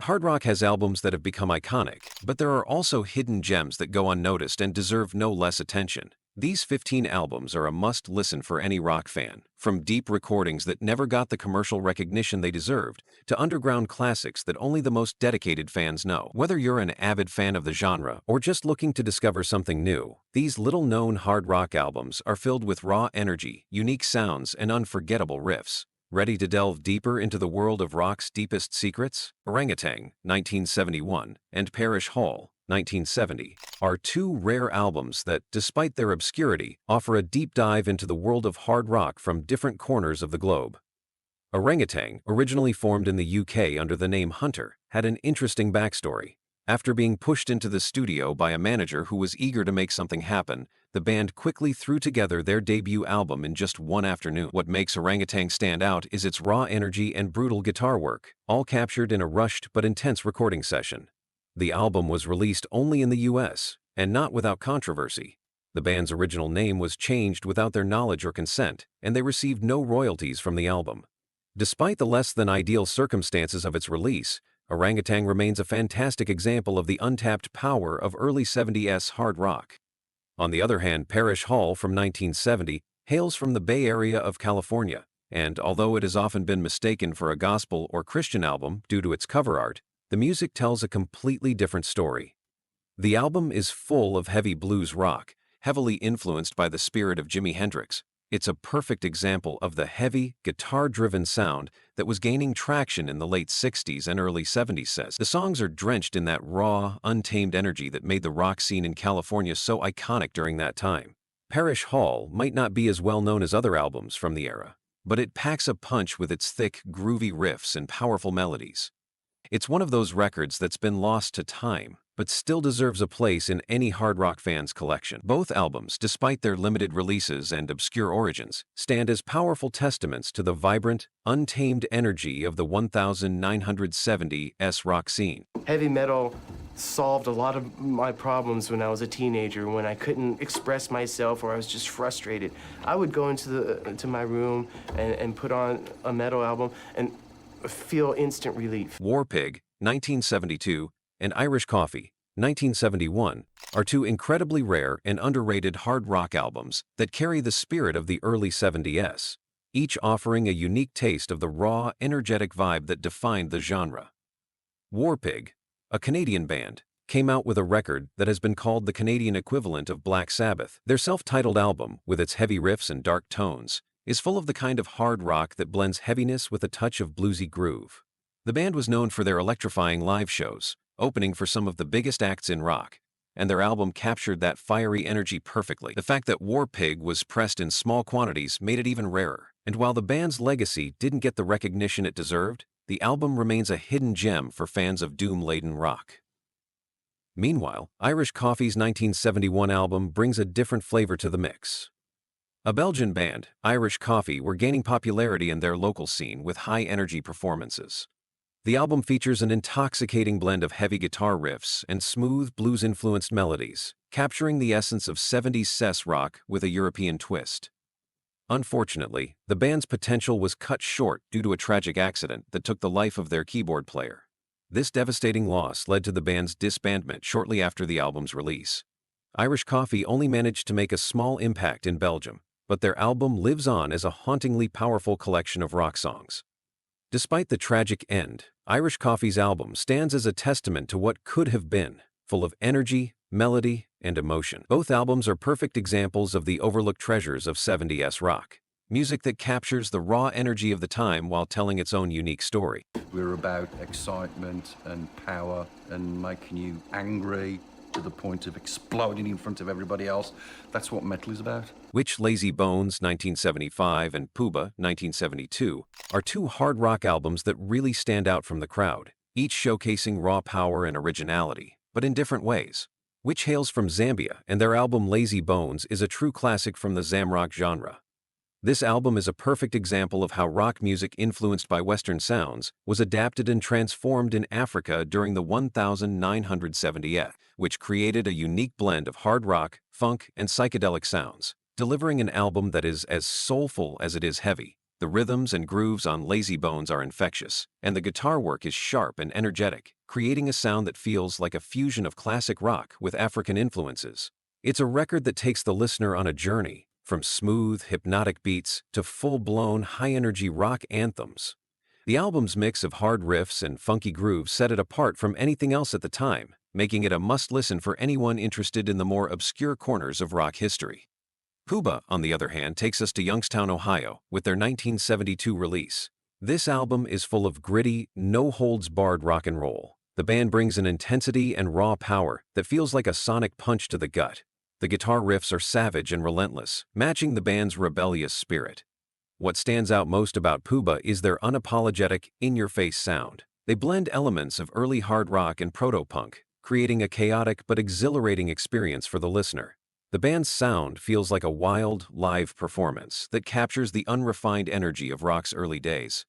Hard rock has albums that have become iconic, but there are also hidden gems that go unnoticed and deserve no less attention. These 15 albums are a must-listen for any rock fan, from deep recordings that never got the commercial recognition they deserved, to underground classics that only the most dedicated fans know. Whether you're an avid fan of the genre or just looking to discover something new, these little-known hard rock albums are filled with raw energy, unique sounds, and unforgettable riffs. Ready to delve deeper into the world of rock's deepest secrets? Orangutang, 1971, and Parish Hall, 1970, are two rare albums that, despite their obscurity, offer a deep dive into the world of hard rock from different corners of the globe. Orangutang, originally formed in the UK under the name Hunter, had an interesting backstory. After being pushed into the studio by a manager who was eager to make something happen, the band quickly threw together their debut album in just one afternoon. What makes Orangutang stand out is its raw energy and brutal guitar work, all captured in a rushed but intense recording session. The album was released only in the US, and not without controversy. The band's original name was changed without their knowledge or consent, and they received no royalties from the album. Despite the less-than-ideal circumstances of its release, Orangutang remains a fantastic example of the untapped power of early 70s hard rock. On the other hand, Parish Hall from 1970 hails from the Bay Area of California, and although it has often been mistaken for a gospel or Christian album due to its cover art, the music tells a completely different story. The album is full of heavy blues rock, heavily influenced by the spirit of Jimi Hendrix. It's a perfect example of the heavy, guitar-driven sound that was gaining traction in the late 60s and early 70s. The songs are drenched in that raw, untamed energy that made the rock scene in California so iconic during that time. Parish Hall might not be as well known as other albums from the era, but it packs a punch with its thick, groovy riffs and powerful melodies. It's one of those records that's been lost to time, but still deserves a place in any hard rock fan's collection. Both albums, despite their limited releases and obscure origins, stand as powerful testaments to the vibrant, untamed energy of the 1970s rock scene. Heavy metal solved a lot of my problems when I was a teenager, when I couldn't express myself or I was just frustrated. I would go into my room and put on a metal album and feel instant relief. Warpig, 1972, and Irish Coffee, 1971, are two incredibly rare and underrated hard rock albums that carry the spirit of the early 70s, each offering a unique taste of the raw, energetic vibe that defined the genre. Warpig, a Canadian band, came out with a record that has been called the Canadian equivalent of Black Sabbath. Their self-titled album, with its heavy riffs and dark tones, is full of the kind of hard rock that blends heaviness with a touch of bluesy groove. The band was known for their electrifying live shows, opening for some of the biggest acts in rock, and their album captured that fiery energy perfectly. The fact that Warpig was pressed in small quantities made it even rarer, and while the band's legacy didn't get the recognition it deserved, the album remains a hidden gem for fans of doom-laden rock. Meanwhile, Irish Coffee's 1971 album brings a different flavor to the mix. A Belgian band, Irish Coffee, were gaining popularity in their local scene with high-energy performances. The album features an intoxicating blend of heavy guitar riffs and smooth blues-influenced melodies, capturing the essence of 70s rock with a European twist. Unfortunately, the band's potential was cut short due to a tragic accident that took the life of their keyboard player. This devastating loss led to the band's disbandment shortly after the album's release. Irish Coffee only managed to make a small impact in Belgium, but their album lives on as a hauntingly powerful collection of rock songs. Despite the tragic end, Irish Coffee's album stands as a testament to what could have been, full of energy, melody, and emotion. Both albums are perfect examples of the overlooked treasures of 70s rock, music that captures the raw energy of the time while telling its own unique story. We're about excitement and power and making you angry to the point of exploding in front of everybody else. That's what metal is about. Which Lazy Bones, 1975, and Poobah, 1972, are two hard rock albums that really stand out from the crowd, each showcasing raw power and originality, but in different ways. Which hails from Zambia, and their album Lazy Bones is a true classic from the Zamrock genre. This album is a perfect example of how rock music influenced by Western sounds was adapted and transformed in Africa during the 1970s, which created a unique blend of hard rock, funk, and psychedelic sounds, delivering an album that is as soulful as it is heavy. The rhythms and grooves on Lazy Bones are infectious, and the guitar work is sharp and energetic, creating a sound that feels like a fusion of classic rock with African influences. It's a record that takes the listener on a journey, from smooth, hypnotic beats to full-blown, high-energy rock anthems. The album's mix of hard riffs and funky grooves set it apart from anything else at the time, making it a must-listen for anyone interested in the more obscure corners of rock history. Poobah, on the other hand, takes us to Youngstown, Ohio, with their 1972 release. This album is full of gritty, no-holds-barred rock and roll. The band brings an intensity and raw power that feels like a sonic punch to the gut. The guitar riffs are savage and relentless, matching the band's rebellious spirit. What stands out most about Poobah is their unapologetic, in-your-face sound. They blend elements of early hard rock and proto-punk, creating a chaotic but exhilarating experience for the listener. The band's sound feels like a wild, live performance that captures the unrefined energy of rock's early days.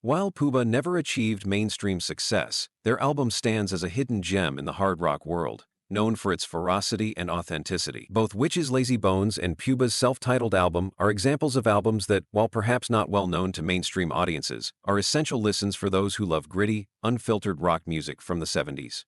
While Poobah never achieved mainstream success, their album stands as a hidden gem in the hard rock world, known for its ferocity and authenticity. Both Witch's Lazy Bones and Poobah's self-titled album are examples of albums that, while perhaps not well known to mainstream audiences, are essential listens for those who love gritty, unfiltered rock music from the 70s.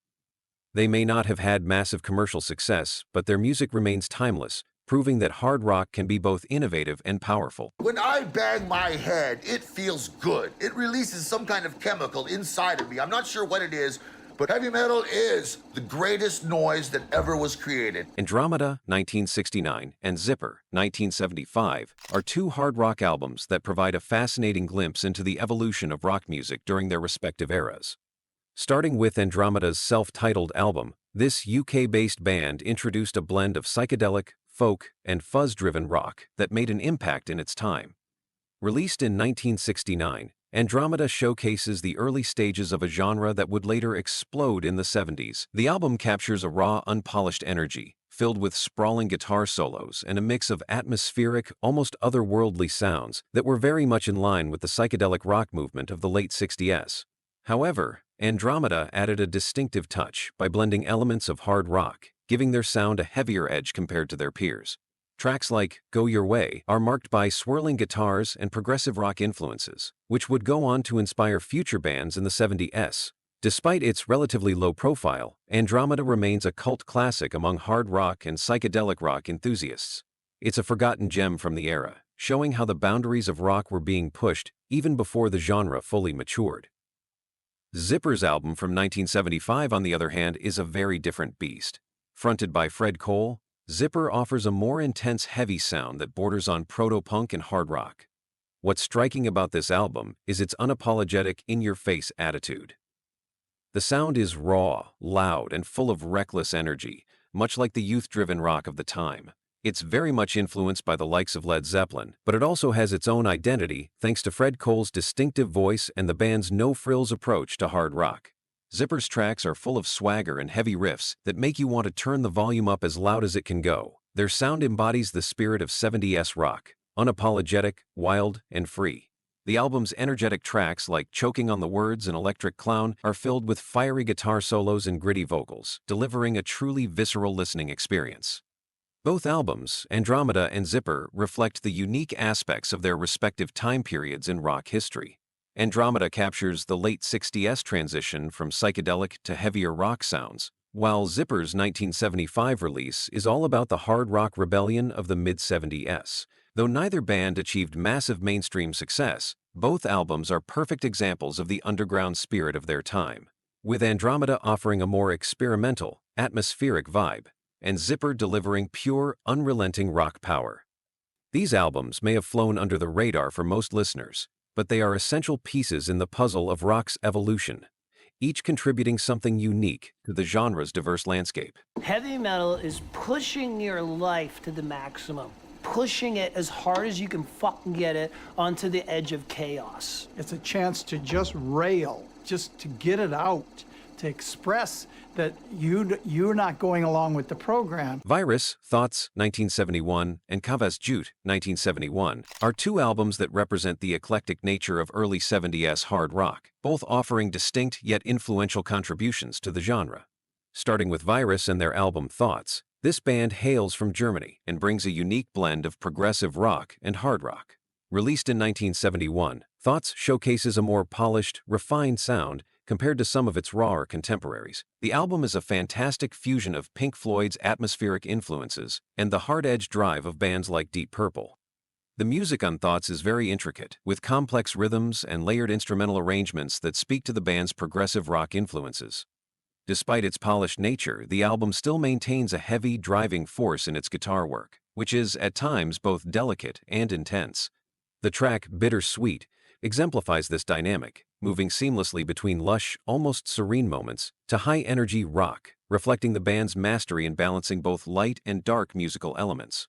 They may not have had massive commercial success, but their music remains timeless, proving that hard rock can be both innovative and powerful. When I bang my head, it feels good. It releases some kind of chemical inside of me. I'm not sure what it is, but heavy metal is the greatest noise that ever was created. Andromeda, 1969, and Zipper, 1975, are two hard rock albums that provide a fascinating glimpse into the evolution of rock music during their respective eras. Starting with Andromeda's self-titled album, this UK-based band introduced a blend of psychedelic, folk, and fuzz-driven rock that made an impact in its time. Released in 1969, Andromeda showcases the early stages of a genre that would later explode in the 70s. The album captures a raw, unpolished energy, filled with sprawling guitar solos and a mix of atmospheric, almost otherworldly sounds that were very much in line with the psychedelic rock movement of the late 60s. However, Andromeda added a distinctive touch by blending elements of hard rock, giving their sound a heavier edge compared to their peers. Tracks like Go Your Way are marked by swirling guitars and progressive rock influences, which would go on to inspire future bands in the 70s. Despite its relatively low profile, Andromeda remains a cult classic among hard rock and psychedelic rock enthusiasts. It's a forgotten gem from the era, showing how the boundaries of rock were being pushed even before the genre fully matured. Zipper's album from 1975, on the other hand, is a very different beast. Fronted by Fred Cole, Zipper offers a more intense heavy sound that borders on proto-punk and hard rock. What's striking about this album is its unapologetic, in-your-face attitude. The sound is raw, loud, and full of reckless energy, much like the youth-driven rock of the time. It's very much influenced by the likes of Led Zeppelin, but it also has its own identity thanks to Fred Cole's distinctive voice and the band's no-frills approach to hard rock. Zipper's tracks are full of swagger and heavy riffs that make you want to turn the volume up as loud as it can go. Their sound embodies the spirit of 70s rock, unapologetic, wild, and free. The album's energetic tracks like Choking on the Words and Electric Clown are filled with fiery guitar solos and gritty vocals, delivering a truly visceral listening experience. Both albums, Andromeda and Zipper, reflect the unique aspects of their respective time periods in rock history. Andromeda captures the late 60s transition from psychedelic to heavier rock sounds, while Zipper's 1975 release is all about the hard rock rebellion of the mid-70s. Though neither band achieved massive mainstream success, both albums are perfect examples of the underground spirit of their time, with Andromeda offering a more experimental, atmospheric vibe, and Zipper delivering pure, unrelenting rock power. These albums may have flown under the radar for most listeners, but they are essential pieces in the puzzle of rock's evolution, each contributing something unique to the genre's diverse landscape. Heavy metal is pushing your life to the maximum, pushing it as hard as you can fucking get it onto the edge of chaos. It's a chance to just rail, just to get it out, to express that you're not going along with the program. Virus, Thoughts, 1971, and Kavas Ute, 1971, are two albums that represent the eclectic nature of early 70s hard rock, both offering distinct yet influential contributions to the genre. Starting with Virus and their album Thoughts, this band hails from Germany and brings a unique blend of progressive rock and hard rock. Released in 1971, Thoughts showcases a more polished, refined sound compared to some of its rawer contemporaries. The album is a fantastic fusion of Pink Floyd's atmospheric influences and the hard-edged drive of bands like Deep Purple. The music on Thoughts is very intricate, with complex rhythms and layered instrumental arrangements that speak to the band's progressive rock influences. Despite its polished nature, the album still maintains a heavy, driving force in its guitar work, which is, at times, both delicate and intense. The track Bittersweet exemplifies this dynamic, moving seamlessly between lush, almost serene moments to high-energy rock, reflecting the band's mastery in balancing both light and dark musical elements.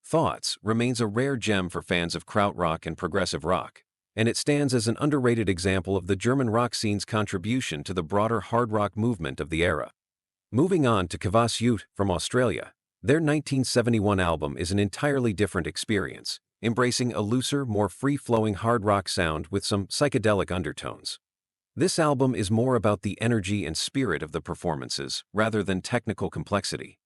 Thoughts remains a rare gem for fans of krautrock and progressive rock, and it stands as an underrated example of the German rock scene's contribution to the broader hard rock movement of the era. Moving on to Kavas Ute from Australia, their 1971 album is an entirely different experience, embracing a looser, more free-flowing hard rock sound with some psychedelic undertones. This album is more about the energy and spirit of the performances rather than technical complexity.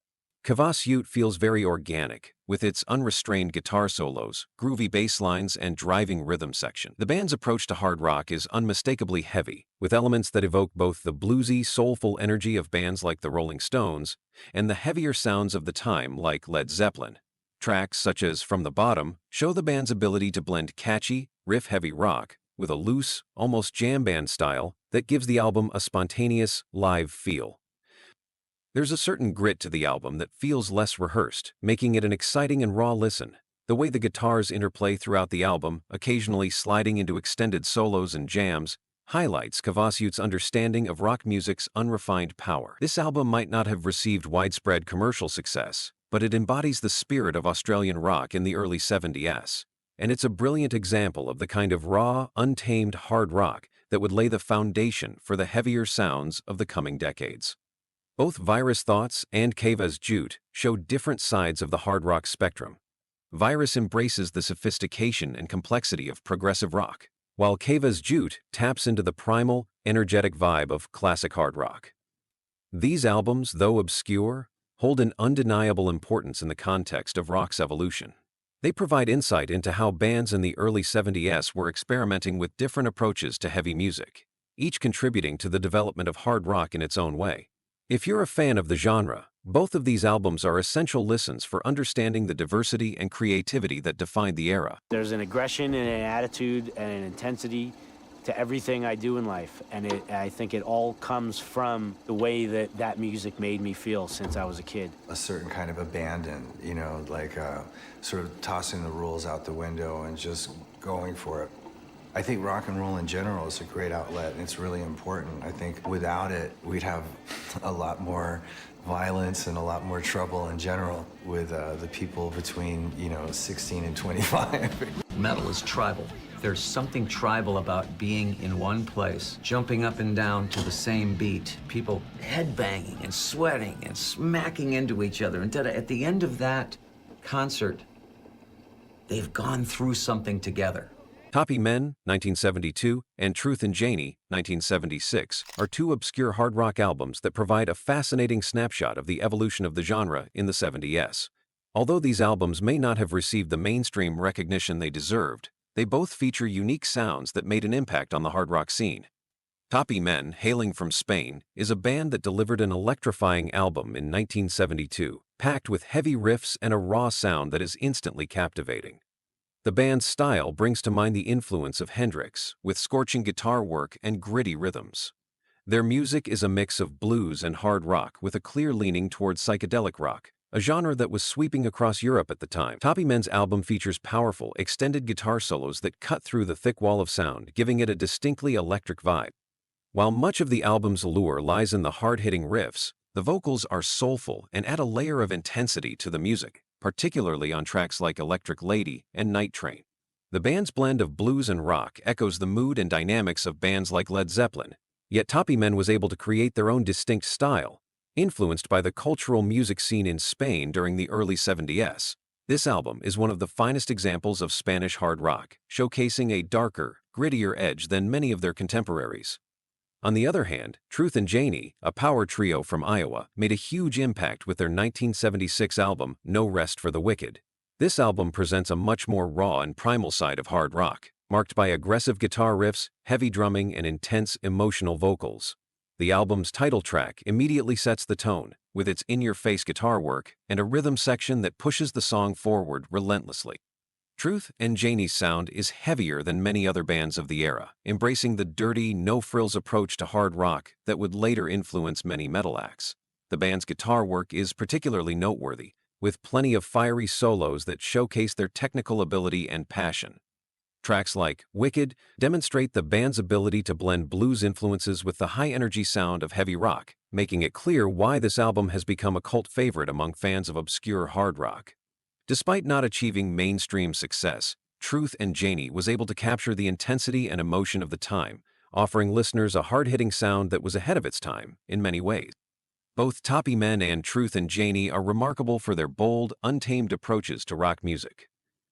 Kavas Ute feels very organic, with its unrestrained guitar solos, groovy bass lines, and driving rhythm section. The band's approach to hard rock is unmistakably heavy, with elements that evoke both the bluesy, soulful energy of bands like the Rolling Stones and the heavier sounds of the time like Led Zeppelin. Tracks such as From the Bottom show the band's ability to blend catchy, riff-heavy rock with a loose, almost jam band style that gives the album a spontaneous, live feel. There's a certain grit to the album that feels less rehearsed, making it an exciting and raw listen. The way the guitars interplay throughout the album, occasionally sliding into extended solos and jams, highlights Kavas Ute's understanding of rock music's unrefined power. This album might not have received widespread commercial success, but it embodies the spirit of Australian rock in the early 70s, and it's a brilliant example of the kind of raw, untamed hard rock that would lay the foundation for the heavier sounds of the coming decades. Both Virus Thoughts and Kavas Ute show different sides of the hard rock spectrum. Virus embraces the sophistication and complexity of progressive rock, while Kavas Ute taps into the primal, energetic vibe of classic hard rock. These albums, though obscure, hold an undeniable importance in the context of rock's evolution. They provide insight into how bands in the early 70s were experimenting with different approaches to heavy music, each contributing to the development of hard rock in its own way. If you're a fan of the genre, both of these albums are essential listens for understanding the diversity and creativity that defined the era. There's an aggression and an attitude and an intensity to everything I do in life, and I think it all comes from the way that music made me feel since I was a kid. A certain kind of abandon, like sort of tossing the rules out the window and just going for it. I think rock and roll in general is a great outlet, and it's really important. I think without it, we'd have a lot more violence and a lot more trouble in general with the people between, 16 and 25. Metal is tribal. There's something tribal about being in one place, jumping up and down to the same beat, people headbanging and sweating and smacking into each other. And at the end of that concert, they've gone through something together. Topi Men, 1972, and Truth and Janie, 1976, are two obscure hard rock albums that provide a fascinating snapshot of the evolution of the genre in the 70s. Although these albums may not have received the mainstream recognition they deserved, they both feature unique sounds that made an impact on the hard rock scene. Topi Men, hailing from Spain, is a band that delivered an electrifying album in 1972, packed with heavy riffs and a raw sound that is instantly captivating. The band's style brings to mind the influence of Hendrix, with scorching guitar work and gritty rhythms. Their music is a mix of blues and hard rock with a clear leaning towards psychedelic rock, a genre that was sweeping across Europe at the time. Topi Men's album features powerful, extended guitar solos that cut through the thick wall of sound, giving it a distinctly electric vibe. While much of the album's allure lies in the hard-hitting riffs, the vocals are soulful and add a layer of intensity to the music, particularly on tracks like Electric Lady and Night Train. The band's blend of blues and rock echoes the mood and dynamics of bands like Led Zeppelin, yet Topi Men was able to create their own distinct style, influenced by the cultural music scene in Spain during the early 70s. This album is one of the finest examples of Spanish hard rock, showcasing a darker, grittier edge than many of their contemporaries. On the other hand, Truth and Janie, a power trio from Iowa, made a huge impact with their 1976 album, No Rest for the Wicked. This album presents a much more raw and primal side of hard rock, marked by aggressive guitar riffs, heavy drumming, and intense emotional vocals. The album's title track immediately sets the tone, with its in-your-face guitar work and a rhythm section that pushes the song forward relentlessly. Truth and Janie's sound is heavier than many other bands of the era, embracing the dirty, no-frills approach to hard rock that would later influence many metal acts. The band's guitar work is particularly noteworthy, with plenty of fiery solos that showcase their technical ability and passion. Tracks like Wicked demonstrate the band's ability to blend blues influences with the high-energy sound of heavy rock, making it clear why this album has become a cult favorite among fans of obscure hard rock. Despite not achieving mainstream success, Truth and Janie was able to capture the intensity and emotion of the time, offering listeners a hard-hitting sound that was ahead of its time in many ways. Both Topi and Truth and Janie are remarkable for their bold, untamed approaches to rock music.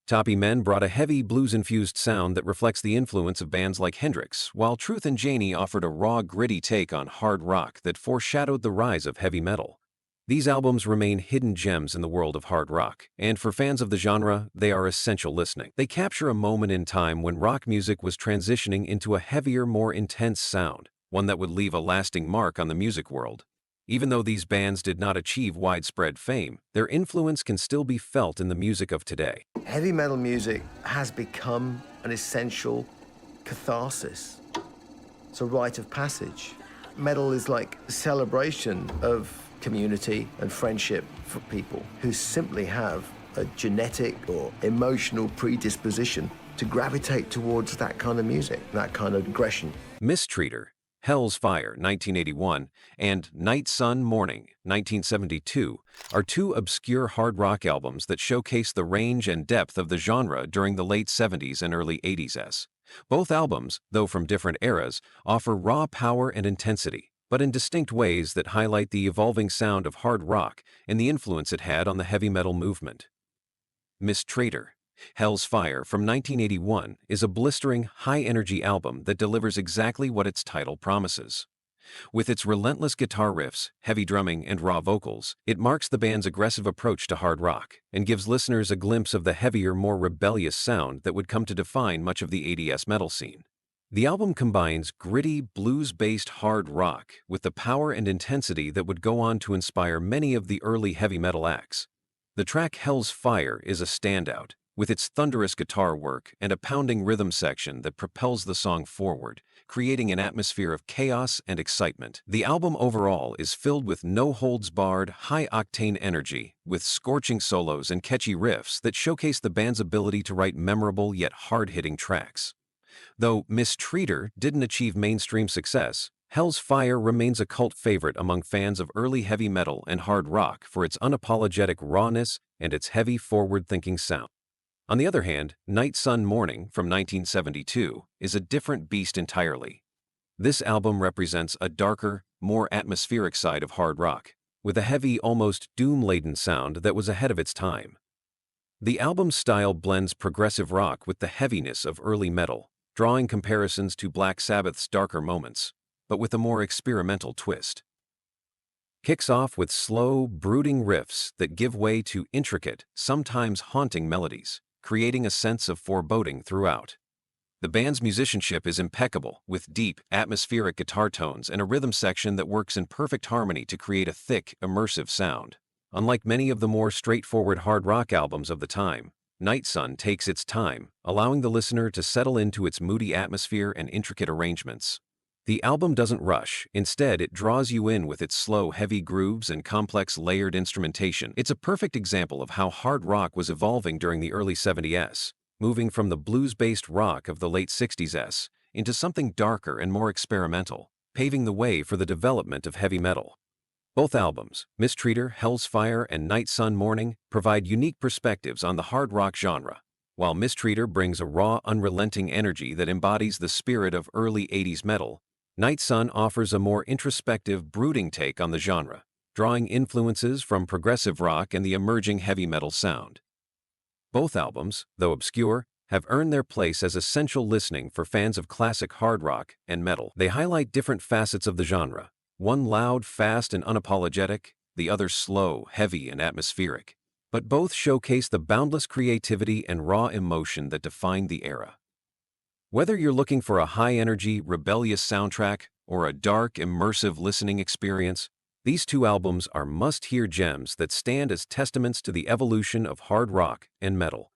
Topi brought a heavy, blues-infused sound that reflects the influence of bands like Hendrix, while Truth and Janie offered a raw, gritty take on hard rock that foreshadowed the rise of heavy metal. These albums remain hidden gems in the world of hard rock, and for fans of the genre, they are essential listening. They capture a moment in time when rock music was transitioning into a heavier, more intense sound, one that would leave a lasting mark on the music world. Even though these bands did not achieve widespread fame, their influence can still be felt in the music of today. Heavy metal music has become an essential catharsis. It's a rite of passage. Metal is like a celebration of community and friendship for people who simply have a genetic or emotional predisposition to gravitate towards that kind of music, that kind of aggression. Mistreater, Hell's Fire, 1981, and Night Sun, Morning, 1972, are two obscure hard rock albums that showcase the range and depth of the genre during the late 70s and early 80s. Both albums, though from different eras, offer raw power and intensity, but in distinct ways that highlight the evolving sound of hard rock and the influence it had on the heavy metal movement. Mistreater, Hell's Fire from 1981 is a blistering, high-energy album that delivers exactly what its title promises. With its relentless guitar riffs, heavy drumming, and raw vocals, it marks the band's aggressive approach to hard rock and gives listeners a glimpse of the heavier, more rebellious sound that would come to define much of the 80s metal scene. The album combines gritty, blues-based hard rock with the power and intensity that would go on to inspire many of the early heavy metal acts. The track Hell's Fire is a standout, with its thunderous guitar work and a pounding rhythm section that propels the song forward, creating an atmosphere of chaos and excitement. The album overall is filled with no-holds-barred, high-octane energy, with scorching solos and catchy riffs that showcase the band's ability to write memorable yet hard-hitting tracks. Though Mistreater didn't achieve mainstream success, Hell's Fire remains a cult favorite among fans of early heavy metal and hard rock for its unapologetic rawness and its heavy, forward-thinking sound. On the other hand, Night Sun, Morning from 1972 is a different beast entirely. This album represents a darker, more atmospheric side of hard rock, with a heavy, almost doom-laden sound that was ahead of its time. The album's style blends progressive rock with the heaviness of early metal, drawing comparisons to Black Sabbath's darker moments, but with a more experimental twist. Kicks off with slow, brooding riffs that give way to intricate, sometimes haunting melodies, creating a sense of foreboding throughout. The band's musicianship is impeccable, with deep, atmospheric guitar tones and a rhythm section that works in perfect harmony to create a thick, immersive sound. Unlike many of the more straightforward hard rock albums of the time, Night Sun takes its time, allowing the listener to settle into its moody atmosphere and intricate arrangements. The album doesn't rush. Instead, it draws you in with its slow, heavy grooves and complex layered instrumentation. It's a perfect example of how hard rock was evolving during the early 70s, moving from the blues-based rock of the late 60s into something darker and more experimental, paving the way for the development of heavy metal. Both albums, Mistreater, Hell's Fire, and Night Sun, Morning, provide unique perspectives on the hard rock genre. While Mistreater brings a raw, unrelenting energy that embodies the spirit of early 80s metal, Night Sun offers a more introspective, brooding take on the genre, drawing influences from progressive rock and the emerging heavy metal sound. Both albums, though obscure, have earned their place as essential listening for fans of classic hard rock and metal. They highlight different facets of the genre, one loud, fast, and unapologetic, the other slow, heavy, and atmospheric. but both showcase the boundless creativity and raw emotion that defined the era. Whether you're looking for a high-energy, rebellious soundtrack or a dark, immersive listening experience, these two albums are must-hear gems that stand as testaments to the evolution of hard rock and metal.